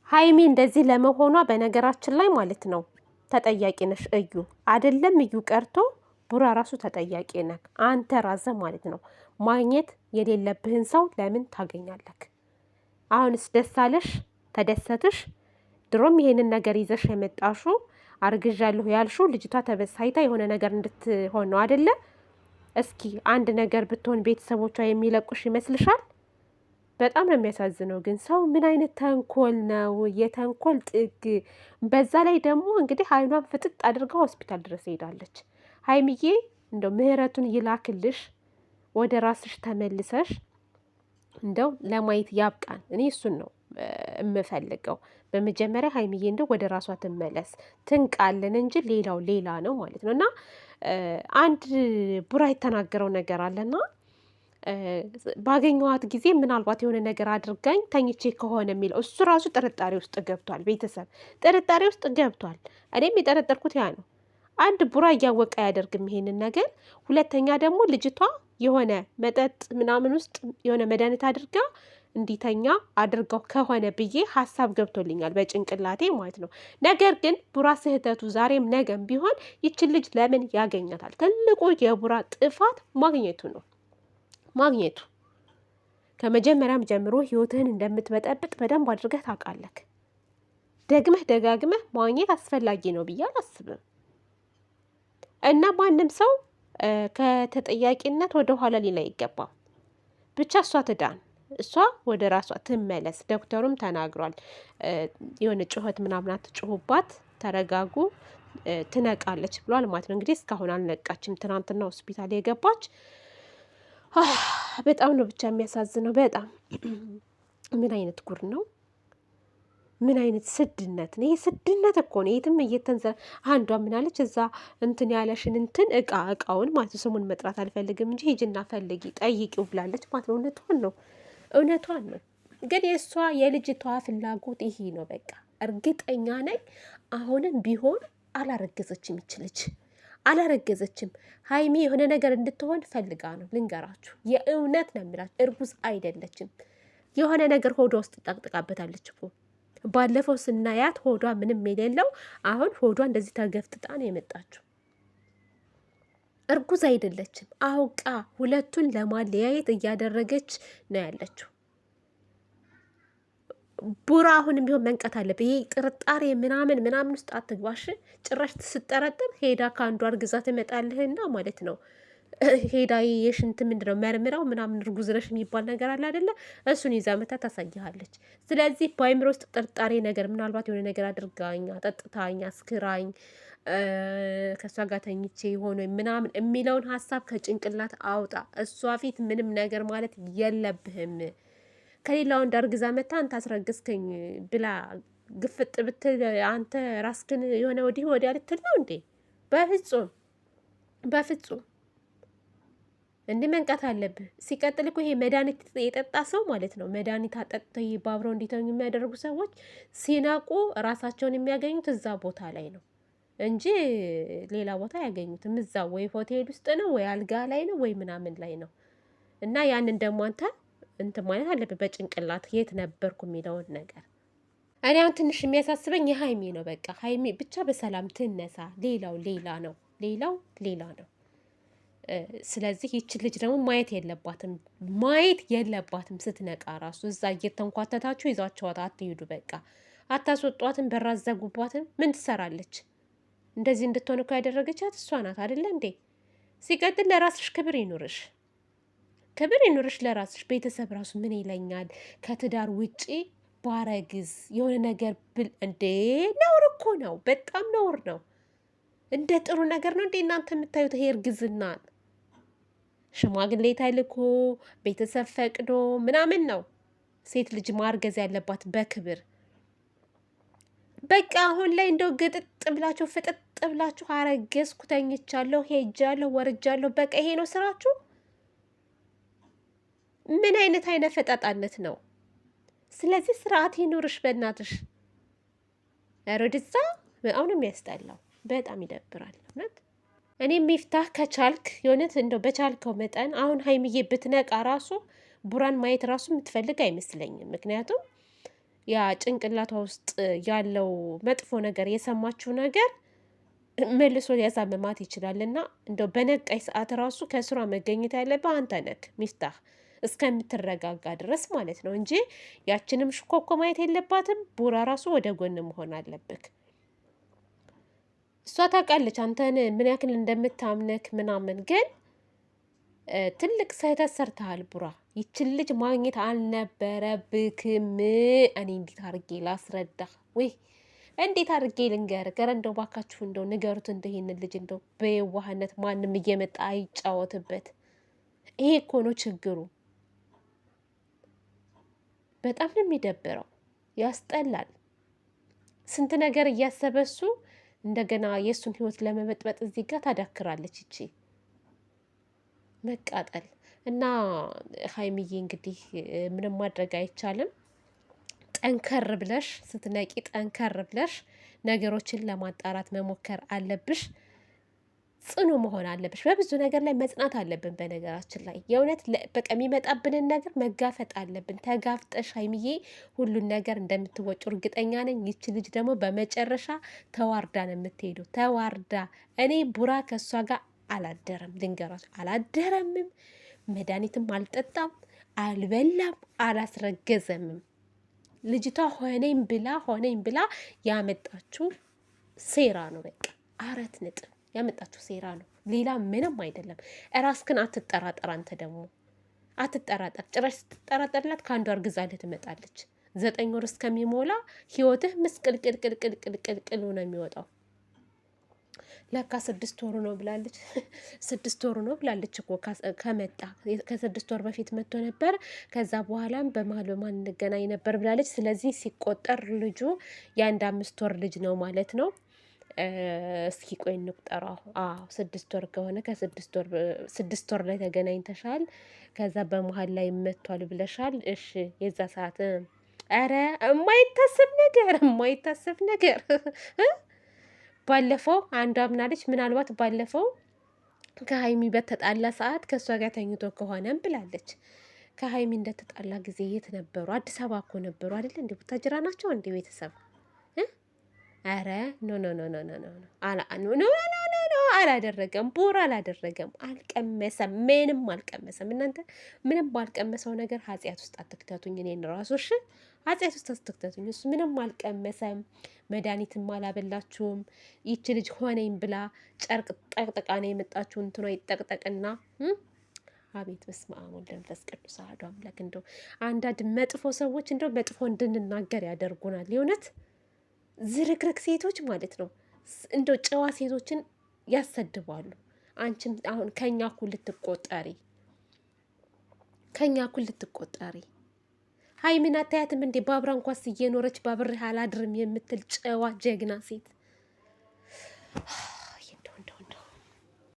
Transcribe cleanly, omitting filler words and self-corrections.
ሀይሚ እንደዚህ ለመሆኗ በነገራችን ላይ ማለት ነው ተጠያቂ ነሽ። እዩ አይደለም እዩ ቀርቶ ቡራ ራሱ ተጠያቂ ነህ አንተ ራስህ ማለት ነው። ማግኘት የሌለብህን ሰው ለምን ታገኛለህ? አሁንስ ደስ አለሽ? ተደሰትሽ? ድሮም ይሄንን ነገር ይዘሽ የመጣሹ አርግዣለሁ ያልሹ ልጅቷ ተበሳይታ የሆነ ነገር እንድትሆን ነው አይደለ? እስኪ አንድ ነገር ብትሆን ቤተሰቦቿ የሚለቁሽ ይመስልሻል? በጣም ነው የሚያሳዝነው። ግን ሰው ምን አይነት ተንኮል ነው? የተንኮል ጥግ። በዛ ላይ ደግሞ እንግዲህ አይኗን ፍጥጥ አድርጋ ሆስፒታል ድረስ ሄዳለች። ሀይሚዬ እንደው ምህረቱን ይላክልሽ፣ ወደ ራስሽ ተመልሰሽ እንደው ለማየት ያብቃን። እኔ እሱን ነው የምፈልገው። በመጀመሪያ ሀይሚዬ እንደው ወደ ራሷ ትመለስ፣ ትንቃለን እንጂ ሌላው ሌላ ነው ማለት ነው። እና አንድ ቡራ የተናገረው ነገር አለና ባገኘኋት ጊዜ ምናልባት የሆነ ነገር አድርጋኝ ተኝቼ ከሆነ የሚለው እሱ ራሱ ጥርጣሬ ውስጥ ገብቷል። ቤተሰብ ጥርጣሬ ውስጥ ገብቷል። እኔም የጠረጠርኩት ያ ነው። አንድ ቡራ እያወቀ አያደርግም ይሄንን ነገር። ሁለተኛ ደግሞ ልጅቷ የሆነ መጠጥ ምናምን ውስጥ የሆነ መድኃኒት አድርጋ እንዲተኛ አድርገው ከሆነ ብዬ ሀሳብ ገብቶልኛል በጭንቅላቴ ማለት ነው። ነገር ግን ቡራ ስህተቱ ዛሬም ነገም ቢሆን ይችን ልጅ ለምን ያገኛታል? ትልቁ የቡራ ጥፋት ማግኘቱ ነው። ማግኘቱ ከመጀመሪያም ጀምሮ ህይወትህን እንደምትበጠብጥ በደንብ አድርገህ ታውቃለህ። ደግመህ ደጋግመህ ማግኘት አስፈላጊ ነው ብዬ አላስብም። እና ማንም ሰው ከተጠያቂነት ወደ ኋላ ሊል አይገባም። ብቻ እሷ ትዳን፣ እሷ ወደ ራሷ ትመለስ። ዶክተሩም ተናግሯል። የሆነ ጩኸት ምናምን አትጩሁባት፣ ተረጋጉ፣ ትነቃለች ብሏል ማለት ነው። እንግዲህ እስካሁን አልነቃችም። ትናንትና ሆስፒታል የገባች በጣም ነው ብቻ የሚያሳዝነው። በጣም ምን አይነት ጉር ነው? ምን አይነት ስድነት ነው? ይህ ስድነት እኮ ነው። የትም አንዷ ምናለች እዛ እንትን ያለሽን እንትን እቃውን ማለት ስሙን መጥራት አልፈልግም እንጂ ሂጂና ፈልጊ ጠይቂው ብላለች ማለት ነው። እውነቷን ነው፣ እውነቷን ነው። ግን የእሷ የልጅቷ ፍላጎት ይሄ ነው። በቃ እርግጠኛ ነኝ አሁንም ቢሆን አላረገዘችም ይችልች አላረገዘችም። ሀይሚ የሆነ ነገር እንድትሆን ፈልጋ ነው። ልንገራችሁ፣ የእውነት ነው የምላችሁ። እርጉዝ አይደለችም። የሆነ ነገር ሆዷ ውስጥ ጠቅጥቃበታለች እኮ። ባለፈው ስናያት ሆዷ ምንም የሌለው፣ አሁን ሆዷ እንደዚህ ተገፍጥጣ ነው የመጣችው። እርጉዝ አይደለችም። አውቃ ሁለቱን ለማለያየት እያደረገች ነው ያለችው። ቡራ አሁንም ቢሆን መንቀት አለብህ። ይሄ ጥርጣሬ ምናምን ውስጥ አትግባሽ። ጭራሽ ስጠረጥር ሄዳ ከአንዱ አርግዛ ትመጣልህና ማለት ነው። ሄዳ የሽንት ምንድነው መርምራው ምናምን እርጉዝ ነሽ የሚባል ነገር አለ አይደለ? እሱን ይዛ መታ ታሳይሃለች። ስለዚህ በአይምሮ ውስጥ ጥርጣሬ ነገር ምናልባት የሆነ ነገር አድርጋኝ፣ አጠጥታኝ፣ አስክራኝ ከእሷ ጋር ተኝቼ ሆኖ ምናምን የሚለውን ሀሳብ ከጭንቅላት አውጣ። እሷ ፊት ምንም ነገር ማለት የለብህም። ከሌላው እንዳርግዛ መታ አንተ አስረገዝከኝ ብላ ግፍጥ ብትል አንተ ራስክን የሆነ ወዲህ ወዲያ ልትል ነው እንዴ? በፍጹም በፍጹም። እንዲህ መንቃት አለብህ። ሲቀጥል እኮ ይሄ መድኃኒት የጠጣ ሰው ማለት ነው፣ መድኃኒት አጠጥተው ባብረው እንዲተኙ የሚያደርጉ ሰዎች ሲነቁ ራሳቸውን የሚያገኙት እዛ ቦታ ላይ ነው እንጂ ሌላ ቦታ አያገኙትም። እዛ ወይ ሆቴል ውስጥ ነው ወይ አልጋ ላይ ነው ወይ ምናምን ላይ ነው። እና ያንን ደግሞ አንተ እንትን ማለት አለብህ በጭንቅላት የት ነበርኩ የሚለውን ነገር። እኔ አሁን ትንሽ የሚያሳስበኝ የሀይሚ ነው። በቃ ሀይሚ ብቻ በሰላም ትነሳ። ሌላው ሌላ ነው፣ ሌላው ሌላ ነው። ስለዚህ ይች ልጅ ደግሞ ማየት የለባትም ስትነቃ ራሱ እዛ እየተንኳተታችሁ ይዛችኋት አትሄዱ። በቃ አታስወጧትም፣ በር አዘጉባትም። ምን ትሰራለች? እንደዚህ እንድትሆን እኮ ያደረገቻት እሷ ናት አይደለ እንዴ? ሲቀጥል ለራስሽ ክብር ይኑርሽ፣ ክብር ይኑርሽ ለራስሽ። ቤተሰብ ራሱ ምን ይለኛል ከትዳር ውጪ ባረግዝ የሆነ ነገር ብል እንዴ? ነውር እኮ ነው፣ በጣም ነውር ነው። እንደ ጥሩ ነገር ነው እንዴ እናንተ የምታዩት? ይሄ እርግዝናን ሽማግሌ ተልኮ ቤተሰብ ፈቅዶ ምናምን ነው ሴት ልጅ ማርገዝ ያለባት በክብር። በቃ አሁን ላይ እንደው ግጥጥ ብላችሁ ፍጥጥ ብላችሁ አረገዝኩ፣ ተኝቻለሁ፣ ሄጃለሁ፣ ወርጃለሁ፣ በቃ ይሄ ነው ስራችሁ። ምን አይነት ፈጣጣነት ነው? ስለዚህ ስርዓት ይኑርሽ በእናትሽ። ሮድዛ በጣም ነው የሚያስጠላው። በጣም ይደብራል እውነት። እኔ ሚፍታህ ከቻልክ የሆነት እንደው በቻልከው መጠን አሁን ሀይሚዬ ብትነቃ ራሱ ቡራን ማየት ራሱ የምትፈልግ አይመስለኝም። ምክንያቱም ያ ጭንቅላቷ ውስጥ ያለው መጥፎ ነገር የሰማችው ነገር መልሶ ሊያሳምማት ይችላል። እና እንደው በነቃይ ሰዓት ራሱ ከስሯ መገኘት ያለብህ አንተ ነክ ሚፍታህ እስከምትረጋጋ ድረስ ማለት ነው እንጂ ያችንም ሽኮኮ ማየት የለባትም። ቡራ ራሱ ወደ ጎን መሆን አለብክ። እሷ ታውቃለች አንተን ምን ያክል እንደምታምነክ ምናምን። ግን ትልቅ ስህተት ሰርተሃል ቡራ። ይችን ልጅ ማግኘት አልነበረብክም። እኔ እንዴት አድርጌ ላስረዳ? ወይ እንዴት አድርጌ ልንገር? ገረ እንደው ባካችሁ እንደው ንገሩት። እንደ ይሄንን ልጅ እንደው በየዋህነት ማንም እየመጣ አይጫወትበት። ይሄ እኮ ነው ችግሩ። በጣም ነው የሚደብረው፣ ያስጠላል። ስንት ነገር እያሰበሱ እንደገና የእሱን ህይወት ለመበጥበጥ እዚህ ጋር ታዳክራለች ይቺ መቃጠል። እና ሀይሚዬ እንግዲህ ምንም ማድረግ አይቻልም። ጠንከር ብለሽ ስትነቂ፣ ጠንከር ብለሽ ነገሮችን ለማጣራት መሞከር አለብሽ። ጽኑ መሆን አለብሽ። በብዙ ነገር ላይ መጽናት አለብን። በነገራችን ላይ የእውነት በቃ የሚመጣብንን ነገር መጋፈጥ አለብን። ተጋፍጠሽ ሀይሚዬ ሁሉን ነገር እንደምትወጩ እርግጠኛ ነኝ። ይቺ ልጅ ደግሞ በመጨረሻ ተዋርዳ ነው የምትሄዱ። ተዋርዳ። እኔ ቡራ ከእሷ ጋር አላደረም፣ ልንገራችሁ፣ አላደረምም። መድኃኒትም አልጠጣም፣ አልበላም፣ አላስረገዘምም። ልጅቷ ሆነኝ ብላ ያመጣችው ሴራ ነው። በቃ 4 ነጥብ ያመጣችው ሴራ ነው። ሌላ ምንም አይደለም። እራስክን አትጠራጠር። አንተ ደግሞ አትጠራጠር። ጭራሽ ስትጠራጠርላት ከአንዱ አርግዛልህ ትመጣለች። 9 ወር እስከሚሞላ ህይወትህ ምስቅልቅልቅልቅልቅልቅል ነው የሚወጣው። ለካ 6 ወሩ ነው ብላለች። 6 ወሩ ነው ብላለች እኮ ከመጣ ከ6 ወር በፊት መጥቶ ነበር። ከዛ በኋላም በመሀል እንገናኝ ነበር ብላለች። ስለዚህ ሲቆጠር ልጁ የአንድ 5 ወር ልጅ ነው ማለት ነው። እስኪ ቆይ እንቁጠረው። 6 ወር ከሆነ ከ6 ወር ላይ ተገናኝተሻል። ከዛ በመሀል ላይ መጥቷል ብለሻል። እሺ የዛ ሰዓት ኧረ የማይታሰብ ነገር ባለፈው አንዷ ምናለች፣ ምናልባት ባለፈው ከሀይሚ በተጣላ ሰዓት ከእሷ ጋር ተኝቶ ከሆነም ብላለች። ከሀይሚ እንደተጣላ ጊዜ የት ነበሩ? አዲስ አበባ እኮ ነበሩ አይደል? እንዲ ቡታጅራ ናቸው እንዲ ቤተሰብ። ኧረ አላደረገም። ቡራ አላደረገም። አልቀመሰም፣ ምንም አልቀመሰም። እናንተ ምንም ባልቀመሰው ነገር ኃጢአት ውስጥ አትክተቱኝ። እኔን ራሱ እሺ፣ ኃጢአት ውስጥ አትክተቱኝ። እሱ ምንም አልቀመሰም፣ መድኃኒትም አላበላችሁም። ይቺ ልጅ ሆነኝ ብላ ጨርቅ ጠቅጥቃ ነው የመጣችሁ። እንትኗ ይጠቅጠቅና አቤት በስመ አብ ወወልድ ወመንፈስ ቅዱስ አሐዱ አምላክ። እንደው አንዳንድ መጥፎ ሰዎች እንደው መጥፎ እንድንናገር ያደርጉናል። የእውነት ዝርክርክ ሴቶች ማለት ነው። እንደው ጨዋ ሴቶችን ያሰድባሉ። አንቺም አሁን ከኛ እኩል ልትቆጠሪ ሀይሚን አታያትም እንዴ? ባብራ እንኳስ እየኖረች ባብሬ አላድርም የምትል ጨዋ ጀግና ሴት